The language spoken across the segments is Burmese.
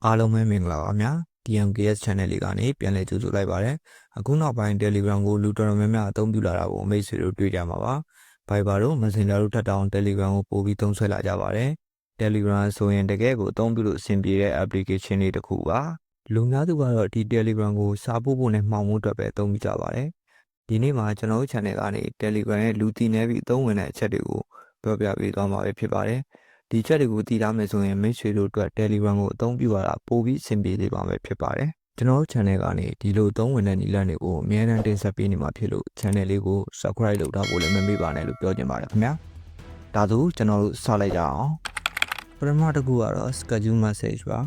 အားလုံးပဲမင်္ဂလာပါဗျာ TMKS Channel လေးကနေပြန်လည်ကြိုဆိုလိုက်ပါတယ်အခုနောက်ပိုင်း Telegram ကိုလူတော်တော်များများအသုံးပြုလာတာကိုမိတ်ဆွေတို့တွေ့ကြမှာပါ Viber တို့ Messenger တို့ထပ်တောင် Telegram ကိုပို့ပြီးသုံးစွဲလာကြပါတယ် Telegram ဆိုရင်တကယ်ကိုအသုံးပြုလို့အဆင်ပြေတဲ့ application လေးတစ်ခုပါလူများသူကတော့ဒီ Telegram ကိုစာပို့ဖို့နဲ့မှောင်ဖို့အတွက်ပဲအသုံးပြုကြပါတယ်ဒီနေ့မှာကျွန်တော်တို့ channel ကနေ Telegram ရဲ့လူသိနေပြီးအသုံးဝင်တဲ့အချက်တွေကိုပြောပြပေးသွားမှာပဲဖြစ်ပါတယ်ဒီချက်တွေကိုသိထားမယ်ဆိုရင်မိတ်ဆွေတို့အတွက် Telegram ကိုအသုံးပြုရတာပိုပြီးအဆင်ပြေလေးပါပဲဖြစ်ပါတယ်ကျွန်တော်တို့ channel ကနေဒီလိုအသုံးဝင်တဲ့နည်းလမ်းတွေကိုအများအားတင်ဆက်ပေးနေမှာဖြစ်လို့ channel လေးကို subscribe လုပ်ထားဖို့လည်းမမေ့ပါနဲ့လို့ပြောချင်ပါတယ်ခင်ဗျာဒါဆိုကျွန်တော်တို့စလိုက်ကြအောင်ပထမတစ်ခုကတော့ schedule message ပါ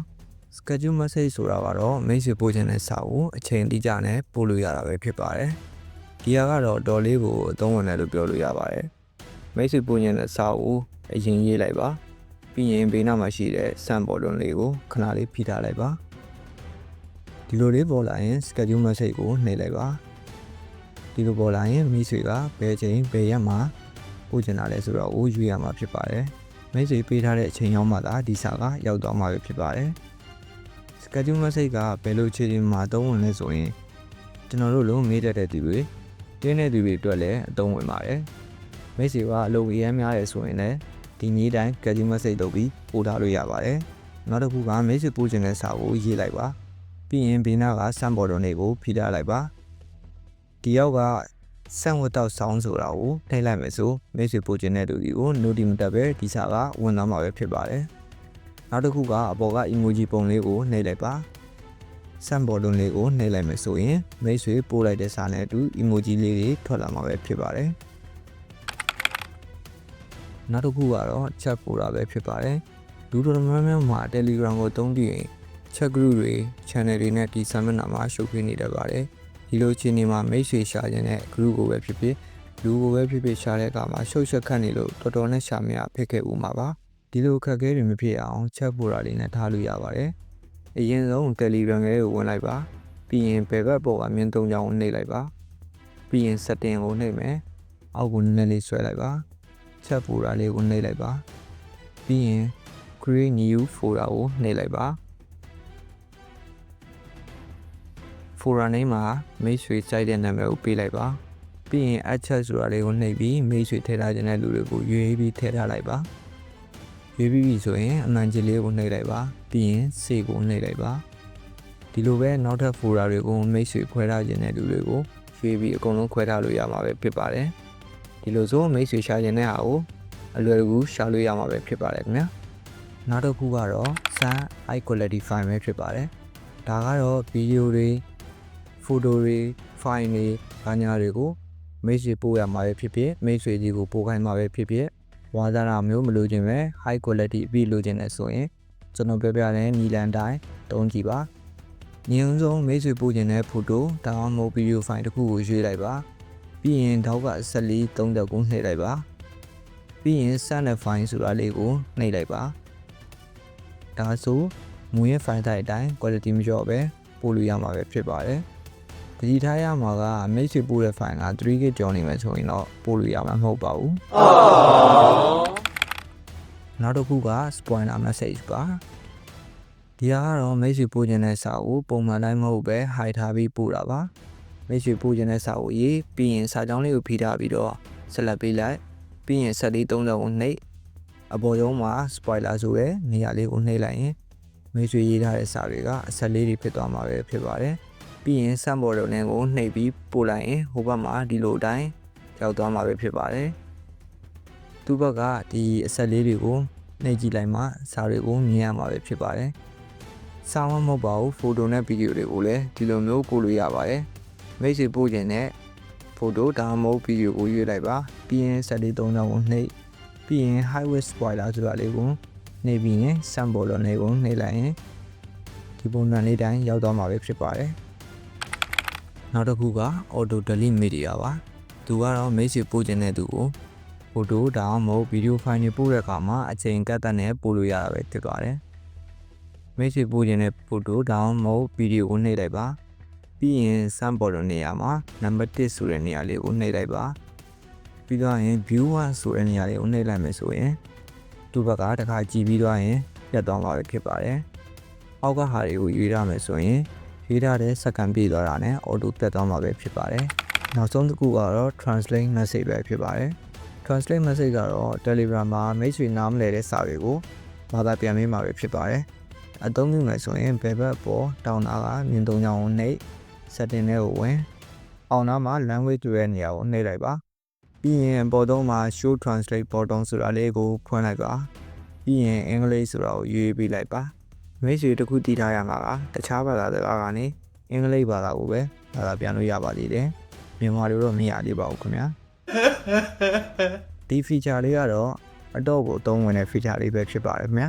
schedule message ဆိုတာကတော့မိတ်ဆွေပို့ချင်တဲ့စာကိုအချိန်တိကျနဲ့ပို့လို့ရတာပဲဖြစ်ပါတယ်ဒီကတော့တော်လေးကိုအသုံးဝင်တယ်လို့ပြောလို့ရပါတယ်မိတ်ဆွေပို့ချင်တဲ့စာကိုအရင်ရေးလိုက်ပါပြီးရင်ဘေးနားမှာရှိတဲ့ sample တွန်းလေးကိုခဏလေးဖိထားလိုက်ပါဒီလိုလေးပေါ်လာရင် schedule message ကိုနှိပ်လိုက်ပါဒီလိုပေါ်လာရင်မိတ်ဆွေကဘယ်ချိန်ဘယ်ရက်မှာပို့ချင်တာလဲဆိုတော့ရွေးရမှာဖြစ်ပါတယ်မိတ်ဆွေပေးထားတဲ့အချိန်ရောက်မှသာဒီစာကရောက်သွားမှာပဲဖြစ်ပါတယ် schedule message ကဘယ်လိုအခြေအနေမှာသုံးဝင်လဲဆိုရင်ကျွန်တော်တို့လိုမေးတတ်တဲ့သူတွေတင်းတဲ့သူတွေအတွက်လည်းအသုံးဝင်ပါတယ်မိတ်ဆွေကအလုပ်အများများရဆိုရင်လည်းဒီနည်းတိုင်း schedule message လုပ်ပြီးပို့ထားလို့ရပါတယ်နောက်တစ်ခုကမိတ်ဆွေပို့ချင်တဲ့စာကိုရေးလိုက်ပါပြီးရင်ဘေးနားက sample တွန်းလေးကိုဖိထားလိုက်ပါဒီရောက်က send without sound ဆိုတာကိုနှိပ်လိုက်မယ်ဆိုမိတ်ဆွေပို့ချင်တဲ့သူတွေကို notice မတက်ပဲဒီစာကဝင်သွားမှာပဲဖြစ်ပါတယ်နောက်တစ်ခုကအပေါ်က emoji ပုံလေးကိုနှိပ်လိုက်ပါ sample တွန်းလေးကိုနှိပ်လိုက်မယ်ဆိုရင်မိတ်ဆွေပို့လိုက်တဲ့စာနဲ့အတူ emoji လေးတွေထွက်လာမှာပဲဖြစ်ပါတယ်နောက်တစ်ခုကတော့ chat ပို့တာပဲဖြစ်ပါတယ်လူတော်များများမှာ Telegram ကိုသုံးပြီးရင် chat group တွေ channel တွေနဲ့ဒီစာမျက်နှာမှာရှုပ်ထွေးနေတတ်ပါတယ်ဒီလိုအခြေအနေမှာမိတ်ဆွေရှာခြင်းနဲ့ group ကိုပဲဖြစ်ဖြစ်လူကိုပဲဖြစ်ဖြစ်ရှာတဲ့အခါမှာရှုပ်ရှက်ခတ်နေလို့တော်တော်နဲ့ရှာမရဖြစ်ခဲ့ဦးမှာပါဒီလိုခက်ခဲတွေမဖြစ်အောင် chat ပို့တာလေးနဲ့ထားလို့ရပါတယ်အရင်ဆုံး Telegram လေးကိုဝင်လိုက်ပါပြီးရင်ဘယ်ဘက်ပေါ်ကမြင်းသုံးချောင်းကိုနှိပ်လိုက်ပါပြီးရင် setting ကိုနှိပ်မယ်အောက်ကိုနည်းနည်းလေးဆွဲလိုက်ပါchat folder လေးကိုနှိပ်လိုက်ပါပြီးရင် create new folder ကိုနှိပ်လိုက်ပါ folder name မှာမိတ်ဆွေစိုက်တဲ့နာမည်ကိုပေးလိုက်ပါပြီးရင် add chat ဆိုတာလေးကိုနှိပ်ပြီးမိတ်ဆွေထည့်ထားခြင်းတဲ့လူတွေကိုရွေးပြီးထည့်ထားလိုက်ပါရွေးပြီးပြီဆိုရင်အမှန်ကြီးလေးကိုနှိပ်လိုက်ပါပြီးရင် save ကိုနှိပ်လိုက်ပါဒီလိုပဲနောက်ထပ် folder တွေကိုမိတ်ဆွေခွဲထားခြင်းတဲ့လူတွေကိုရွေးပြီးအကုန်လုံးခွဲထားလို့ရမှာပဲဖြစ်ပါတယ်ဒီလိုဆိုမိတ်ဆွေရှာခြင်းတဲ့ဟာကိုအလွယ်တကူရှာလို့ရမှာပဲဖြစ်ပါတယ်ခင်ဗျာနောက်တစ်ခုကတော့ sun high quality file ပဲဖြစ်ပါတယ်ဒါကတော့ဗီဒီယိုတွေဖိုတိုတွေ file တွေဘာညာတွေကိုမိတ်ဆွေပို့ရမှာပဲဖြစ်ဖြစ်မိတ်ဆွေကြီးကိုပို့ခိုင်းမှာပဲဖြစ်ဖြစ်ဝါသနာမျိုးမလို့ခြင်းပဲ high quality အပြီးလိုချင်တယ်ဆိုရင်ကျွန်တော်ပြောပြတဲ့နီလန်တိုင်းတုံးကြည့်ပါညုံဆုံးမိတ်ဆွေပို့ခြင်းတဲ့ဖိုတိုဒါမှမဟုတ်ဗီဒီယို file တစ်ခုကိုရွေးလိုက်ပါပြီးရင်တောက်ကဆက်လေး3တက်ကိုနှိပ်လိုက်ပါပြီးရင် send file ဆိုတာလေးကိုနှိပ်လိုက်ပါဒါဆိုမူရဲ့ file type အတိုင်း quality မလျော့ပဲပို့လို့ရမှာပဲဖြစ်ပါတယ်တတိထားရမှာကမိတ်ဆွေပို့တဲ့ file က 3GB ကျော်နေမယ်ဆိုရင်တော့ပို့လို့ရမှာမဟုတ်ပါဘူးနောက်တစ်ခုက spoiler message ပါဒီကတော့မိတ်ဆွေပို့ခြင်းတဲ့စာကိုပုံမှန်တိုင်းမဟုတ်ပဲ hide ထားပြီးပို့တာပါမိတ်ဆွေပို့ခြင်းတဲ့စာကိုရေးပြီးရင်စာကြောင်းလေးကိုဖိထားပြီးတော့ဆက်လက်ပေးလိုက်ပြီးရင်ဆက်လေး30ကိုနှိပ်အပေါ်ရုံးမှာ spoiler ဆိုရဲနေရာလေးကိုနှိပ်လိုက်ရင်မိတ်ဆွေရေးထားတဲ့စာတွေကအဆက်လေးတွေဖြစ်သွားမှာပဲဖြစ်ပါတယ်ပြီးရင် sample တွန်းလေးကိုနှိပ်ပြီးပို့လိုက်ရင်ဟိုဘက်မှာဒီလိုအတိုင်းရောက်သွားမှာပဲဖြစ်ပါတယ်သူ့ဘက်ကဒီအဆက်လေးတွေကိုနှိပ်ကြည့်လိုက်မှစာတွေကိုမြင်ရမှာပဲဖြစ်ပါတယ်စာမမဟုတ်ပါဘူးဖိုတိုနဲ့ဗီဒီယိုတွေကိုလည်းဒီလိုမျိုးပို့လို့ရပါတယ်မိတ်ဆွေပို့ခြင်းနဲ့ဖိုတိုဒါမှမဟုတ်ဗီဒီယိုကိုရွေးလိုက်ပါပြီးရင်ဆက်လေး3000ကိုနှိပ်ပြီးရင် highway spoiler ဆိုတာလေးကိုနှိပ်ပြီးရင် sample လို့လေးကိုနှိပ်လိုက်ရင်ဒီပုံစံလေးတိုင်းရောက်သွားမှာပဲဖြစ်ပါတယ်နောက်တစ်ခုက auto delete media ပါသူကတော့မိတ်ဆွေပို့ခြင်းတဲ့သူကိုဖိုတိုဒါမှမဟုတ်ဗီဒီယို file တွေပို့တဲ့အခါမှာအချိန်ကန့်သတ်နဲ့ပို့လို့ရတာပဲဖြစ်ပါတယ်မိတ်ဆွေပို့ခြင်းတဲ့ဖိုတိုဒါမှမဟုတ်ဗီဒီယိုကိုနှိပ်လိုက်ပါပြီးရင် sample လို့နေရာမှာ number 1ဆိုတဲ့နေရာလေးကိုနှိပ်လိုက်ပါပြီးတော့ရင် view 1ဆိုတဲ့နေရာလေးကိုနှိပ်လိုက်မယ်ဆိုရင်သူ့ဘက်ကတစ်ခါကြည့်ပြီးတော့ရင်ပြတ်သွားမှာပဲဖြစ်ပါတယ် အောက်ကဟာတွေကိုရွေးရမယ်ဆိုရင်ရွေးထားတဲ့စက္ကန့်ပြည့်သွားတာနဲ့ auto တက်သွားမှာပဲဖြစ်ပါတယ်နောက်ဆုံးတစ်ခုကတော့ translate message ပဲဖြစ်ပါတယ် translate message ကတော့ Telegram မှာမိတ်ဆွေနားမလည်တဲ့စာတွေကိုဘာသာပြန်ပေးမှာပဲဖြစ်ပါတယ်အသုံးပြုမယ်ဆိုရင်ဘယ်ဘက်ပေါ်တောင်းတာကမြင်သုံးချောင်းကိုနှိပ် setting တွေကိုဝင်အောင်နားမှာ language တွေရဲ့နေရာကိုနှိပ်လိုက်ပါပြီးရင်ပေါ်တော့မှာ show translate button ဆိုတာလေးကိုဖွင့်လိုက်ပါပြီးရင်အင်္ဂလိပ်ဆိုတာကိုရွေးပေးလိုက်ပါမိတ်ဆွေတစ်ခုတည်ထားရမှာကတခြားဘာသာစကားကနေအင်္ဂလိပ်ဘာသာကိုပဲဘာသာပြန်လို့ရပါသေးတယ်မြန်မာလိုတော့မရသေးပါဘူးခင်ဗျာဒီ feature လေးကတော့အတော့ကိုအသုံးဝင်တဲ့ feature လေးပဲဖြစ်ပါတယ်ခင်ဗျာ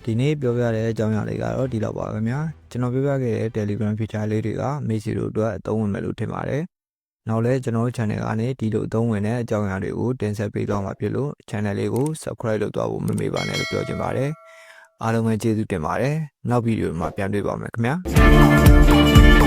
ဒီနေ့ပြောပြတဲ့အကြောင်းအရာလေးကတော့ဒီလောက်ပါပဲခင်ဗျာကျွန်တော်ပြောပြခဲ့တဲ့ Telegram feature လေးတွေကမိတ်ဆွေတို့အတွက်အသုံးဝင်မယ်လို့ထင်ပါတယ်နောက်လဲကျွန်တော်တို့ channel ကနေဒီလိုအသုံးဝင်တဲ့အကြောင်းအရာတွေကိုတင်ဆက်ပေးသွားမှာဖြစ်လို့ channel လေးကို subscribe လုပ်သွားဖို့မမေ့ပါနဲ့လို့ပြောချင်ပါတယ်အားလုံးပဲကျေးဇူးတင်ပါတယ်နောက်ဗီဒီယိုမှာပြန်တွေ့ပါမယ်ခင်ဗျာ